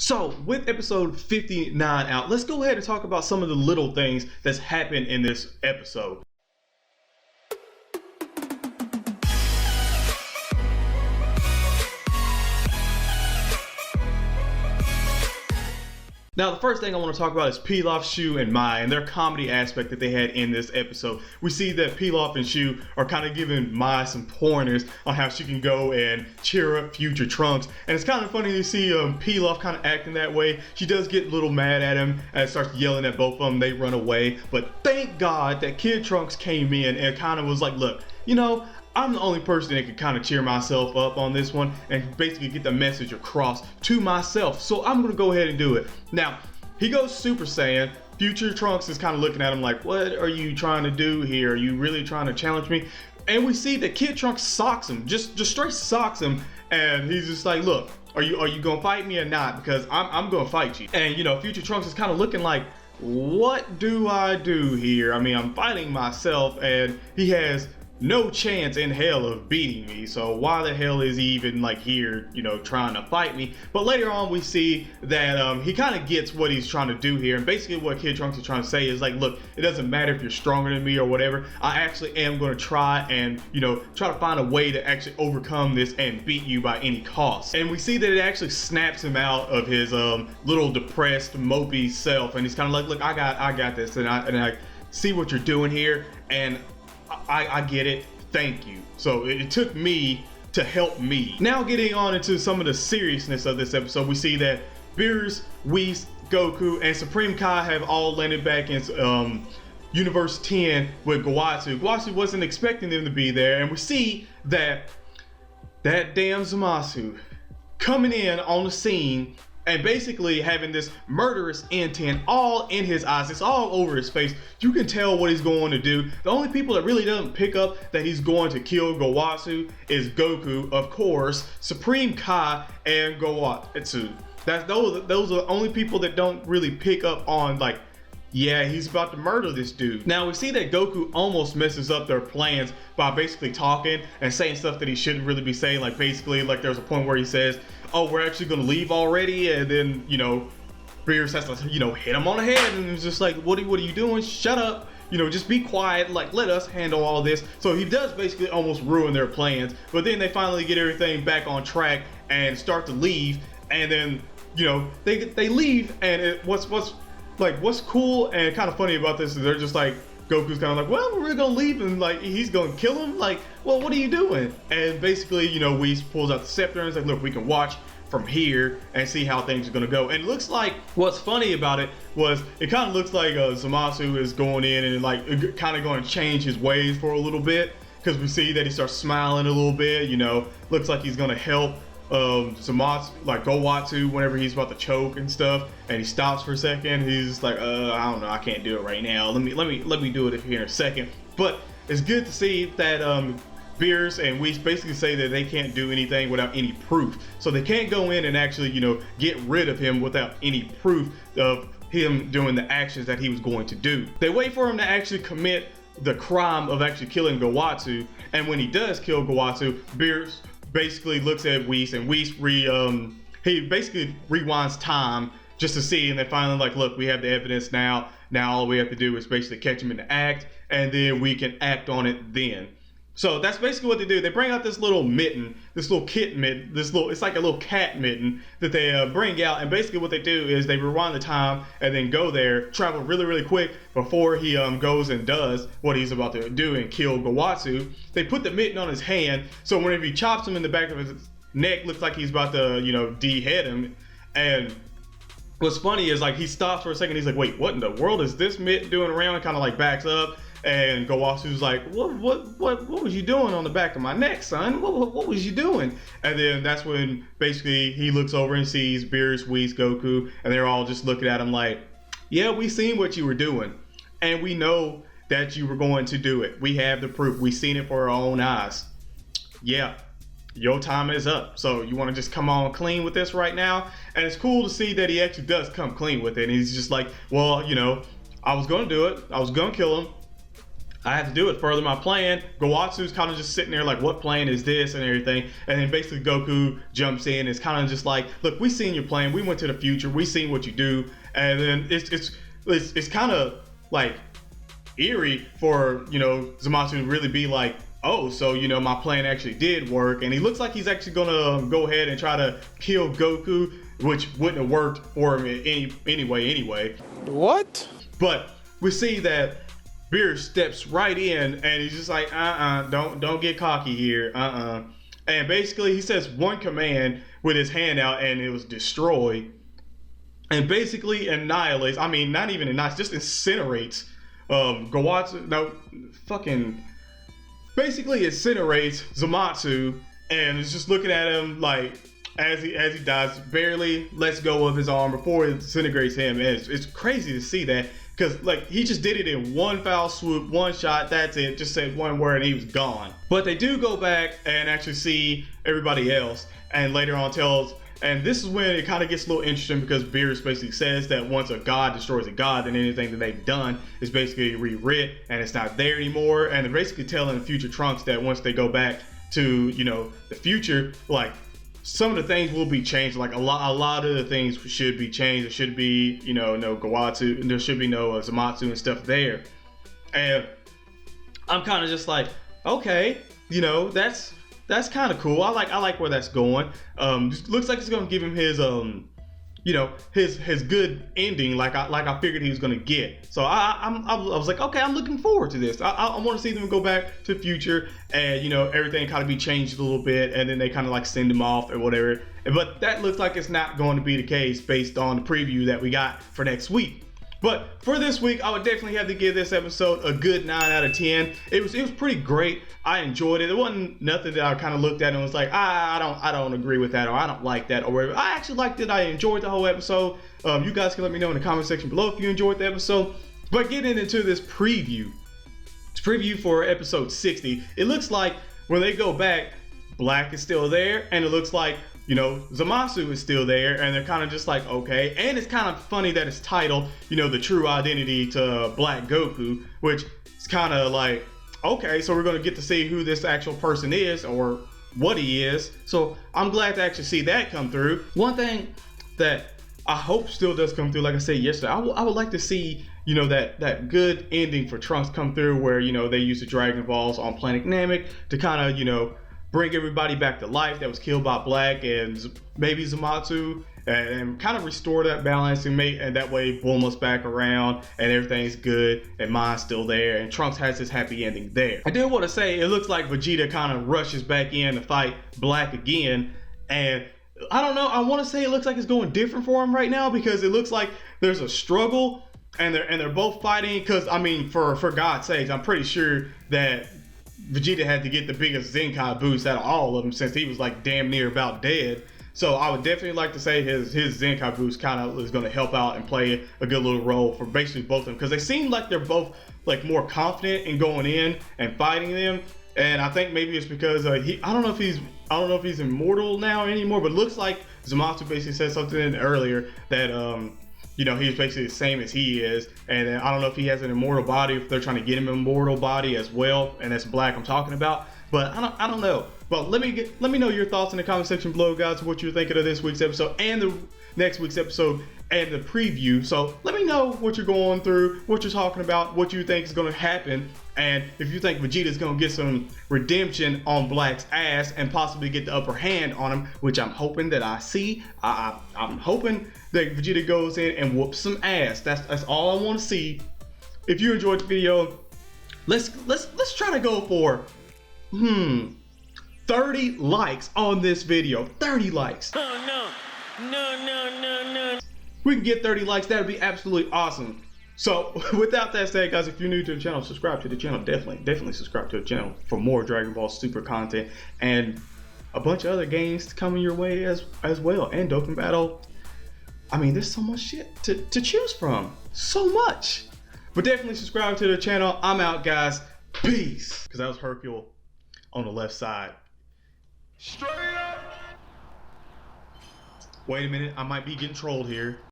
So with episode 59 out, let's go ahead and talk about some of the little things that's happened in this episode. Now, the first thing I want to talk about is Pilaf, Shu, and Mai and their comedy aspect that they had in this episode. We see that Pilaf and Shu are kind of giving Mai some pointers on how she can go and cheer up future Trunks. And it's kind of funny to see Pilaf kind of acting that way. She does get a little mad at him and starts yelling at both of them. They run away. But thank God that Kid Trunks came in and kind of was like, look, you know, I'm the only person that can kind of cheer myself up on this one and basically get the message across to myself. So I'm going to go ahead and do it. Now, he goes Super Saiyan. Future Trunks is kind of looking at him like, what are you trying to do here? Are you really trying to challenge me? And we see that Kid Trunks socks him, just straight socks him. And he's just like, look, are you going to fight me or not? Because I'm going to fight you. And, you know, Future Trunks is kind of looking like, what do I do here? I mean, I'm fighting myself and he has no chance in hell of beating me, so why the hell is he even like here, you know, trying to fight me? But later on we see that he kind of gets what he's trying to do here, and basically what Kid Trunks is trying to say is like, look, it doesn't matter if you're stronger than me or whatever, I actually am going to try and, you know, try to find a way to actually overcome this and beat you by any cost. And we see that it actually snaps him out of his little depressed, mopey self, and he's kind of like, look, I got this, and I see what you're doing here, and I get it, thank you. So it took me to help me. Now getting on into some of the seriousness of this episode, we see that Beerus, Whis, Goku, and Supreme Kai have all landed back in Universe 10 with Goatsu. Goatsu wasn't expecting them to be there, and we see that damn Zamasu coming in on the scene and basically having this murderous intent all in his eyes. It's all over his face. You can tell what he's going to do. The only people that really doesn't pick up that he's going to kill Goatsu is Goku, of course, Supreme Kai, and Goatsu. Those are the only people that don't really pick up on, like, yeah, he's about to murder this dude. Now we see that Goku almost messes up their plans by basically talking and saying stuff that he shouldn't really be saying. Like basically, like there's a point where he says, oh, we're actually gonna leave already, and then, you know, Beerus has to, you know, hit him on the head, and it's just like, what are you doing? Shut up, you know, just be quiet, like let us handle all this. So he does basically almost ruin their plans, but then they finally get everything back on track and start to leave, and then, you know, they leave, and what's cool and kind of funny about this is they're just like, Goku's kind of like, well, we're gonna leave, and like he's gonna kill him, like, well, what are you doing? And basically, you know, Whis pulls out the scepter and is like, look, we can watch from here and see how things are gonna go. And it looks like, what's funny about it was, it kind of looks like Zamasu is going in and like kind of going to change his ways for a little bit, because we see that he starts smiling a little bit, you know, looks like he's gonna help Zamasu, like Goatsu, whenever he's about to choke and stuff, and he stops for a second. He's just like, I don't know, I can't do it right now. Let me do it here in a second. But it's good to see that Beerus and Whis basically say that they can't do anything without any proof. So they can't go in and actually, you know, get rid of him without any proof of him doing the actions that he was going to do. They wait for him to actually commit the crime of actually killing Goatsu, and when he does kill Goatsu, Beerus basically looks at Whis, and Whis he basically rewinds time just to see, and they finally like, look, we have the evidence now. Now all we have to do is basically catch him in the act, and then we can act on it then. So that's basically what they do. They bring out this little mitten, this little kit mitten, it's like a little cat mitten that they bring out, and basically what they do is they rewind the time and then go there, travel really, really quick before he goes and does what he's about to do and kill Goatsu. They put the mitten on his hand, so whenever he chops him in the back of his neck, looks like he's about to, you know, de-head him. And what's funny is like he stops for a second, he's like, wait, what in the world is this mitten doing around? And kind of like backs up. And Goatsu's like, what was you doing on the back of my neck, son? What was you doing? And then that's when basically he looks over and sees Beerus, Whis, Goku, and they're all just looking at him like, yeah, we seen what you were doing, and we know that you were going to do it. We have the proof. We seen it for our own eyes. Yeah, your time is up. So you want to just come on clean with this right now? And it's cool to see that he actually does come clean with it. And he's just like, well, you know, I was going to do it. I was going to kill him. I have to do it, further my plan. Goatsu's kind of just sitting there like, what plan is this and everything. And then basically Goku jumps in. It's kind of just like, look, we seen your plan. We went to the future. We seen what you do. And then it's kind of like eerie for, you know, Zamasu to really be like, oh, so, you know, my plan actually did work. And he looks like he's actually gonna go ahead and try to kill Goku, which wouldn't have worked for him anyway. What? But we see that Beerus steps right in and he's just like, don't get cocky here, And basically he says one command with his hand out and it was destroy. And basically annihilates, I mean, not even annihilates, just incinerates Goatsu, no, fucking, basically incinerates Zamasu and is just looking at him like, as he dies, barely lets go of his arm before it disintegrates him. And it's crazy to see that, because like he just did it in one foul swoop, one shot, that's it, just said one word and he was gone. But they do go back and actually see everybody else, and later on tells, and this is when it kind of gets a little interesting, because Beerus basically says that once a god destroys a god, then anything that they've done is basically rewrit and it's not there anymore. And they're basically telling future Trunks that once they go back to, you know, the future, like some of the things will be changed. Like a lot of the things should be changed. There should be, you know, no Goatsu, and there should be no Zamasu and stuff there. And I'm kind of just like, okay, you know, that's kind of cool. I like where that's going. Just looks like it's gonna give him his you know, his good ending, like I figured he was gonna get. So I was like, okay, I'm looking forward to this. I want to see them go back to the future, and you know, everything kind of be changed a little bit, and then they kind of like send him off or whatever. But that looks like it's not going to be the case based on the preview that we got for next week. But for this week, I would definitely have to give this episode a good 9 out of 10. It was pretty great. I enjoyed it. It wasn't nothing that I kind of looked at and was like, I don't agree with that, or I don't like that, or whatever. I actually liked it. I enjoyed the whole episode. You guys can let me know in the comment section below if you enjoyed the episode. But getting into this preview, for episode 60, it looks like when they go back, Black is still there, and it looks like, you know, Zamasu is still there, and they're kind of just like, okay. And it's kind of funny that it's titled, you know, the true identity to Black Goku, which is kind of like, okay, so we're going to get to see who this actual person is, or what he is. So I'm glad to actually see that come through. One thing that I hope still does come through, like I said yesterday, I would like to see, you know, that good ending for Trunks come through, where, you know, they use the Dragon Balls on Planet Namek to kind of, you know, bring everybody back to life that was killed by Black and maybe Zamasu, and kind of restore that balance, and that way Bulma's back around and everything's good and Ma's still there and Trunks has his happy ending there. I do want to say it looks like Vegeta kind of rushes back in to fight Black again, and I don't know, I want to say it looks like it's going different for him right now, because it looks like there's a struggle and they're both fighting, because I mean, for God's sakes, I'm pretty sure that Vegeta had to get the biggest Zenkai boost out of all of them, since he was like damn near about dead. So I would definitely like to say his Zenkai boost kind of is going to help out and play a good little role for basically both of them, because they seem like they're both like more confident in going in and fighting them. And I think maybe it's because I don't know if he's immortal now anymore, but it looks like Zamasu basically said something earlier that you know, he's basically the same as he is, and I don't know if he has an immortal body, if they're trying to get him an immortal body as well, and that's Black I'm talking about. But I don't know. But let me know your thoughts in the comment section below, guys, what you're thinking of this week's episode and the next week's episode and the preview. So let me know what you're going through, what you're talking about, what you think is going to happen, and if you think Vegeta's going to get some redemption on Black's ass and possibly get the upper hand on him, which I'm hoping that I see. I'm hoping that Vegeta goes in and whoops some ass. That's all I want to see. If you enjoyed the video, let's try to go for 30 likes on this video. 30 likes. Oh no. No. We can get 30 likes, that would be absolutely awesome. So without that said, guys, if you're new to the channel, subscribe to the channel. Definitely subscribe to the channel for more Dragon Ball Super content and a bunch of other games coming your way as well. And Dokkan Battle. I mean, there's so much shit to choose from. So much. But definitely subscribe to the channel. I'm out, guys. Peace. Because that was Hercule on the left side. Straight up. Wait a minute, I might be getting trolled here.